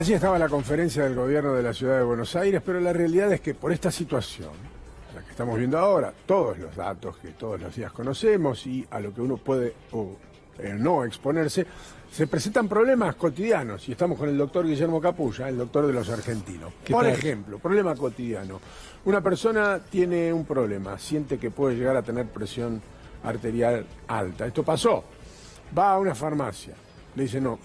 Allí estaba la conferencia del gobierno de la ciudad de Buenos Aires, pero la realidad es que por esta situación, la que estamos viendo ahora, todos los datos que todos los días conocemos y a lo que uno puede o no exponerse, se presentan problemas cotidianos. Y estamos con el doctor Guillermo Capulla, el doctor de los argentinos. Por ejemplo, problema cotidiano. Una persona tiene un problema, siente que puede llegar a tener presión arterial alta. Esto pasó. Va a una farmacia. Le dice, no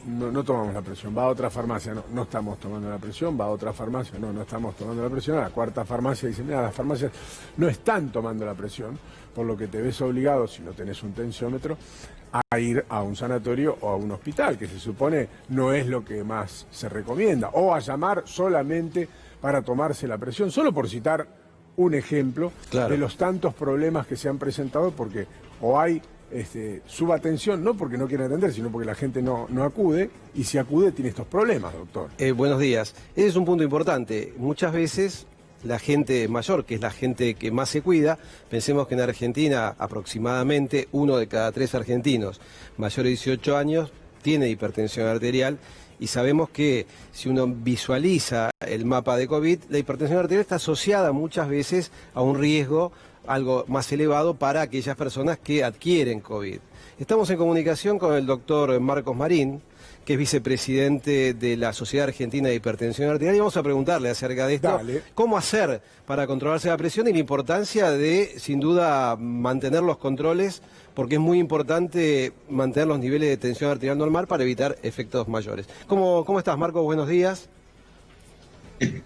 tomamos la presión. Va a otra farmacia, no estamos tomando la presión. Va a otra farmacia, no estamos tomando la presión. A la cuarta farmacia dice, mira, las farmacias no están tomando la presión, por lo que te ves obligado, si no tenés un tensiómetro, a ir a un sanatorio o a un hospital, que se supone no es lo que más se recomienda, o a llamar solamente para tomarse la presión, solo por citar un ejemplo de los tantos problemas que se han presentado, porque o hay subatención, no porque no quieren atender, sino porque la gente no acude, y si acude tiene estos problemas, doctor. Buenos días. Ese es un punto importante. Muchas veces la gente mayor, que es la gente que más se cuida, pensemos que en Argentina aproximadamente 1 de cada 3 argentinos mayores de 18 años tiene hipertensión arterial, y sabemos que si uno visualiza el mapa de COVID, la hipertensión arterial está asociada muchas veces a un riesgo algo más elevado para aquellas personas que adquieren COVID. Estamos en comunicación con el doctor Marcos Marín, que es vicepresidente de la Sociedad Argentina de Hipertensión Arterial, y vamos a preguntarle acerca de esto, cómo hacer para controlarse la presión y la importancia de, sin duda, mantener los controles, porque es muy importante mantener los niveles de tensión arterial normal para evitar efectos mayores. ¿Cómo estás, Marcos? Buenos días. ¿Qué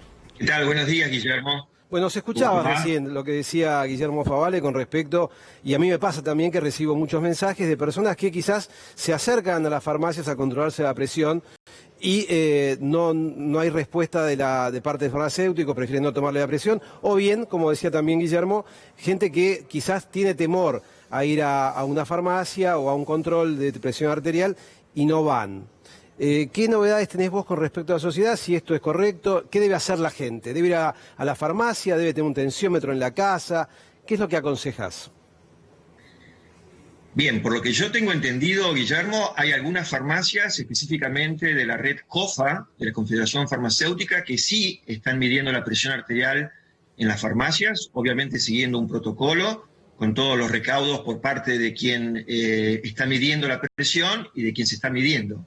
tal? Buenos días, Guillermo. Bueno, se escuchaba recién lo que decía Guillermo Favale con respecto, y a mí me pasa también que recibo muchos mensajes de personas que quizás se acercan a las farmacias a controlarse la presión y no hay respuesta de parte del farmacéutico, prefieren no tomarle la presión, o bien, como decía también Guillermo, gente que quizás tiene temor a ir a una farmacia o a un control de presión arterial y no van. ¿Qué novedades tenés vos con respecto a la sociedad? Si esto es correcto, ¿qué debe hacer la gente? ¿Debe ir a la farmacia? ¿Debe tener un tensiómetro en la casa? ¿Qué es lo que aconsejás? Bien, por lo que yo tengo entendido, Guillermo, hay algunas farmacias, específicamente de la red COFA, de la Confederación Farmacéutica, que sí están midiendo la presión arterial en las farmacias, obviamente siguiendo un protocolo, con todos los recaudos por parte de quien está midiendo la presión y de quien se está midiendo.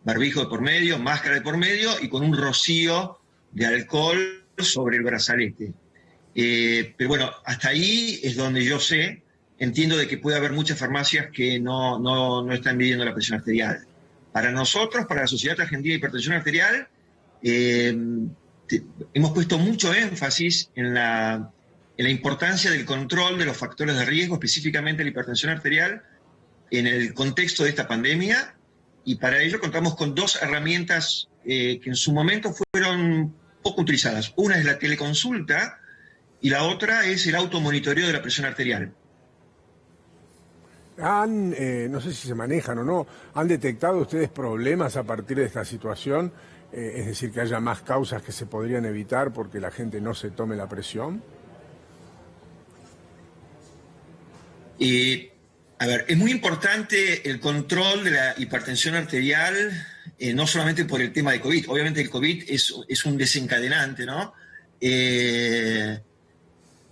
Barbijo de por medio, máscara de por medio y con un rocío de alcohol sobre el brazalete. Pero bueno, hasta ahí es donde yo entiendo de que puede haber muchas farmacias que no están midiendo la presión arterial. Para nosotros, para la Sociedad Argentina de Hipertensión Arterial, hemos puesto mucho énfasis en la importancia del control de los factores de riesgo, específicamente la hipertensión arterial, en el contexto de esta pandemia. Y para ello contamos con 2 herramientas que en su momento fueron poco utilizadas. Una es la teleconsulta y la otra es el automonitoreo de la presión arterial. No sé si se manejan o no, ¿han detectado ustedes problemas a partir de esta situación? Es decir, que haya más causas que se podrían evitar porque la gente no se tome la presión. A ver, es muy importante el control de la hipertensión arterial, no solamente por el tema de COVID. Obviamente el COVID es un desencadenante, ¿no? En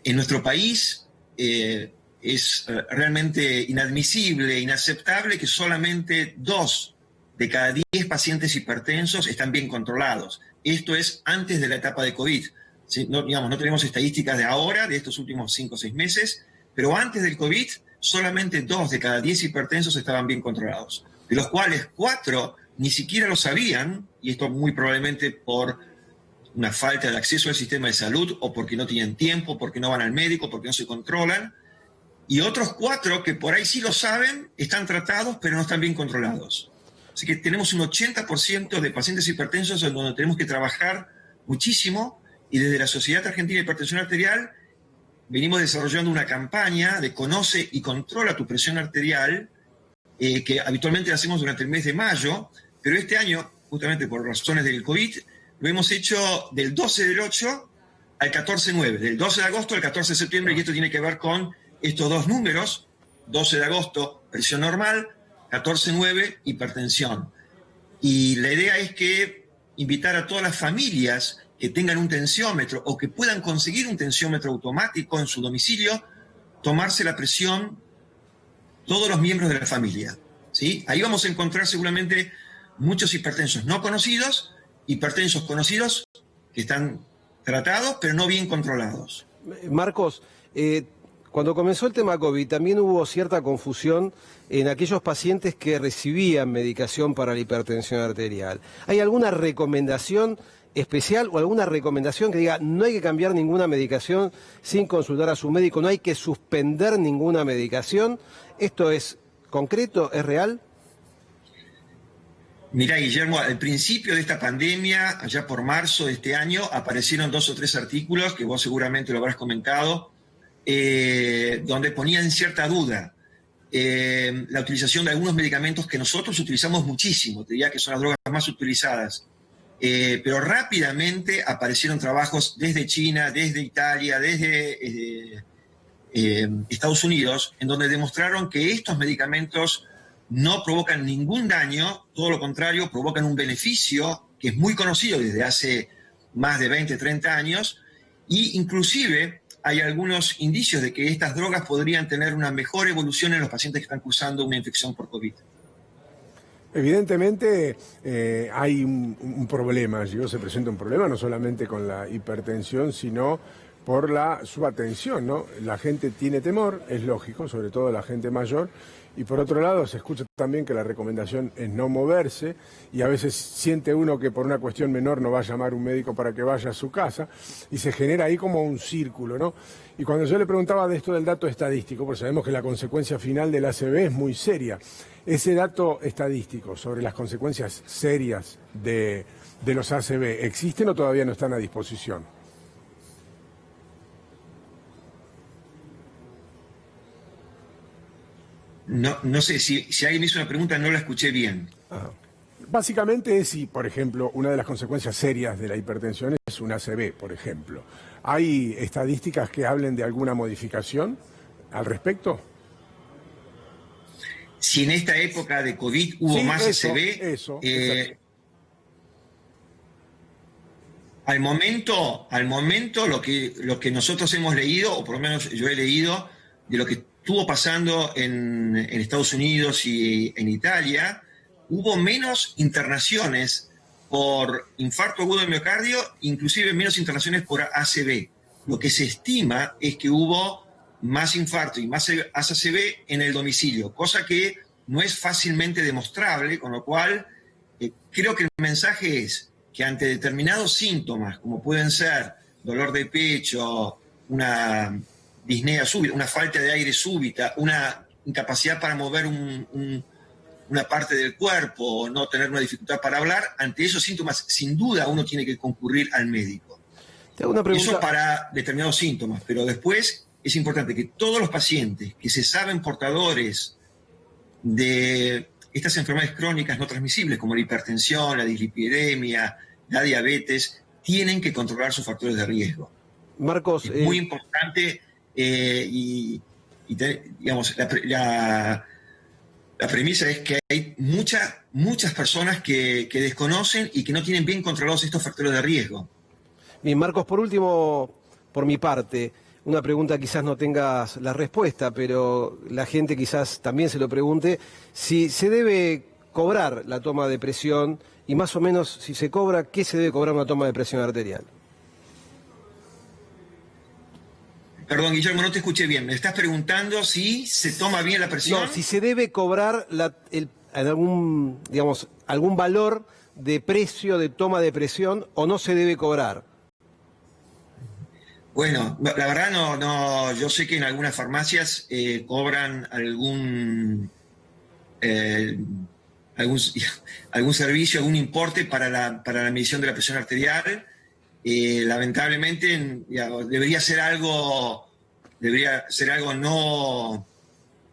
nuestro país es realmente inadmisible, inaceptable que solamente 2 de cada 10 pacientes hipertensos están bien controlados. Esto es antes de la etapa de COVID. ¿Sí? No tenemos estadísticas de ahora, de estos últimos 5 o 6 meses, pero antes del COVID solamente 2 de cada 10 hipertensos estaban bien controlados, de los cuales 4 ni siquiera lo sabían, y esto muy probablemente por una falta de acceso al sistema de salud, o porque no tienen tiempo, porque no van al médico, porque no se controlan, y otros 4 que por ahí sí lo saben, están tratados, pero no están bien controlados. Así que tenemos un 80% de pacientes hipertensos en donde tenemos que trabajar muchísimo, y desde la Sociedad Argentina de Hipertensión Arterial venimos desarrollando una campaña de Conoce y Controla tu presión arterial, que habitualmente la hacemos durante el mes de mayo, pero este año, justamente por razones del COVID, lo hemos hecho del 12 del 8 al 14-9, del 12 de agosto al 14 de septiembre, y esto tiene que ver con estos 2 números, 12 de agosto, presión normal, 14-9, hipertensión. Y la idea es que invitar a todas las familias que tengan un tensiómetro o que puedan conseguir un tensiómetro automático en su domicilio, tomarse la presión todos los miembros de la familia, ¿sí? Ahí vamos a encontrar seguramente muchos hipertensos no conocidos, hipertensos conocidos que están tratados pero no bien controlados. Marcos, cuando comenzó el tema COVID también hubo cierta confusión en aquellos pacientes que recibían medicación para la hipertensión arterial. ¿Hay alguna recomendación especial o alguna recomendación que diga no hay que cambiar ninguna medicación sin consultar a su médico, no hay que suspender ninguna medicación? ¿Esto es concreto, es real? Mirá, Guillermo, al principio de esta pandemia, allá por marzo de este año, aparecieron 2 o 3 artículos, que vos seguramente lo habrás comentado, donde ponían cierta duda la utilización de algunos medicamentos que nosotros utilizamos muchísimo, te diría que son las drogas más utilizadas. Pero rápidamente aparecieron trabajos desde China, desde Italia, desde Estados Unidos, en donde demostraron que estos medicamentos no provocan ningún daño, todo lo contrario, provocan un beneficio que es muy conocido desde hace más de 20, 30 años, y inclusive hay algunos indicios de que estas drogas podrían tener una mejor evolución en los pacientes que están cursando una infección por COVID. Evidentemente hay un problema, se presenta un problema no solamente con la hipertensión, sino por la subatención, ¿no? La gente tiene temor, es lógico, sobre todo la gente mayor, y por otro lado se escucha también que la recomendación es no moverse, y a veces siente uno que por una cuestión menor no va a llamar un médico para que vaya a su casa, y se genera ahí como un círculo, ¿no? Y cuando yo le preguntaba de esto del dato estadístico, porque sabemos que la consecuencia final del ACV es muy seria, ese dato estadístico sobre las consecuencias serias de los ACV, ¿existen o todavía no están a disposición? No sé, si alguien me hizo una pregunta no la escuché bien. Básicamente es si, por ejemplo, una de las consecuencias serias de la hipertensión es un ACV, por ejemplo. ¿Hay estadísticas que hablen de alguna modificación al respecto? Si en esta época de COVID hubo Sí, más ACV, eso. al momento lo que nosotros hemos leído, o por lo menos yo he leído, de lo que estuvo pasando en Estados Unidos y en Italia, hubo menos internaciones por infarto agudo de miocardio, inclusive menos internaciones por ACV. Lo que se estima es que hubo más infarto y más ACV en el domicilio, cosa que no es fácilmente demostrable, con lo cual creo que el mensaje es que ante determinados síntomas, como pueden ser dolor de pecho, una disnea súbita, una falta de aire súbita, una incapacidad para mover una parte del cuerpo, no tener una dificultad para hablar, ante esos síntomas, sin duda, uno tiene que concurrir al médico. Te hago una pregunta. Eso para determinados síntomas, pero después es importante que todos los pacientes que se saben portadores de estas enfermedades crónicas no transmisibles, como la hipertensión, la dislipidemia, la diabetes, tienen que controlar sus factores de riesgo. Marcos, es muy importante digamos, la premisa es que hay muchas personas que desconocen y que no tienen bien controlados estos factores de riesgo. Bien, Marcos, por último, por mi parte, una pregunta quizás no tengas la respuesta, pero la gente quizás también se lo pregunte, si se debe cobrar la toma de presión y más o menos si se cobra, ¿qué se debe cobrar una toma de presión arterial? Perdón, Guillermo, no te escuché bien. ¿Me estás preguntando si se toma bien la presión? No, si se debe cobrar algún valor de precio de toma de presión o no se debe cobrar. Bueno, la verdad no, yo sé que en algunas farmacias cobran algún servicio, algún importe para la medición de la presión arterial. Lamentablemente debería ser algo no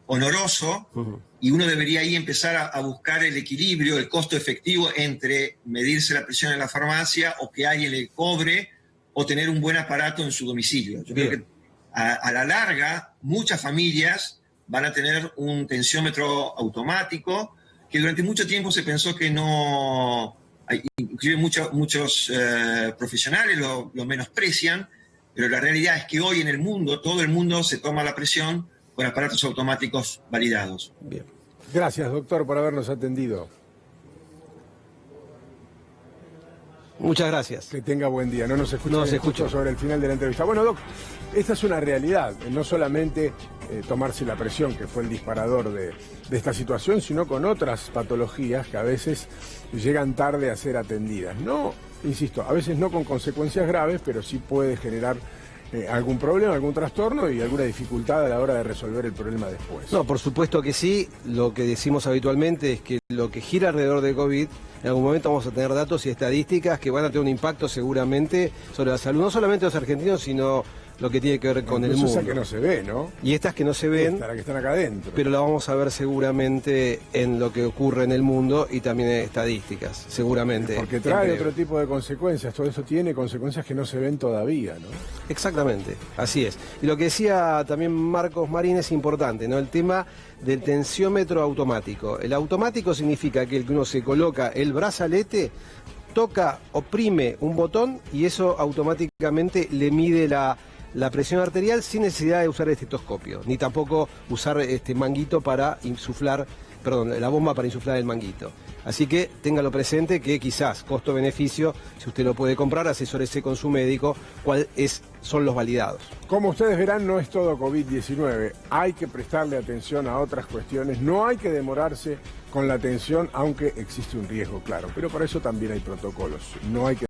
honoroso, y uno debería ahí empezar a buscar el equilibrio, el costo efectivo entre medirse la presión en la farmacia o que alguien le cobre o tener un buen aparato en su domicilio. Yo creo que a la larga muchas familias van a tener un tensiómetro automático que durante mucho tiempo se pensó que no, inclusive muchos profesionales lo menosprecian, pero la realidad es que hoy en el mundo, todo el mundo se toma la presión con aparatos automáticos validados. Bien. Gracias, doctor, por habernos atendido. Muchas gracias. Que tenga buen día. No nos escucha, No se escuchó sobre el final de la entrevista. Bueno, doc, esta es una realidad. No solamente tomarse la presión, que fue el disparador de esta situación, sino con otras patologías que a veces llegan tarde a ser atendidas. No, insisto, a veces no con consecuencias graves, pero sí puede generar algún problema, algún trastorno y alguna dificultad a la hora de resolver el problema después. No, por supuesto que sí. Lo que decimos habitualmente es que lo que gira alrededor de COVID, en algún momento vamos a tener datos y estadísticas que van a tener un impacto seguramente sobre la salud, no solamente de los argentinos, sino lo que tiene que ver con el mundo. Esa que no se ve, ¿no? Y estas que no se ven, la que están acá adentro. pero la vamos a ver seguramente en lo que ocurre en el mundo y también en estadísticas, seguramente. Porque trae otro tipo de consecuencias. Todo eso tiene consecuencias que no se ven todavía, ¿no? Exactamente, así es. Y lo que decía también Marcos Marín es importante, ¿no? El tema del tensiómetro automático. El automático significa que uno se coloca el brazalete, toca, oprime un botón y eso automáticamente le mide la presión arterial sin necesidad de usar el estetoscopio, ni tampoco usar este manguito para insuflar, perdón, la bomba para insuflar el manguito. Así que téngalo presente que quizás costo-beneficio, si usted lo puede comprar, asesórese con su médico cuáles son los validados. Como ustedes verán, no es todo COVID-19. Hay que prestarle atención a otras cuestiones. No hay que demorarse con la atención, aunque existe un riesgo, claro. Pero para eso también hay protocolos. No hay que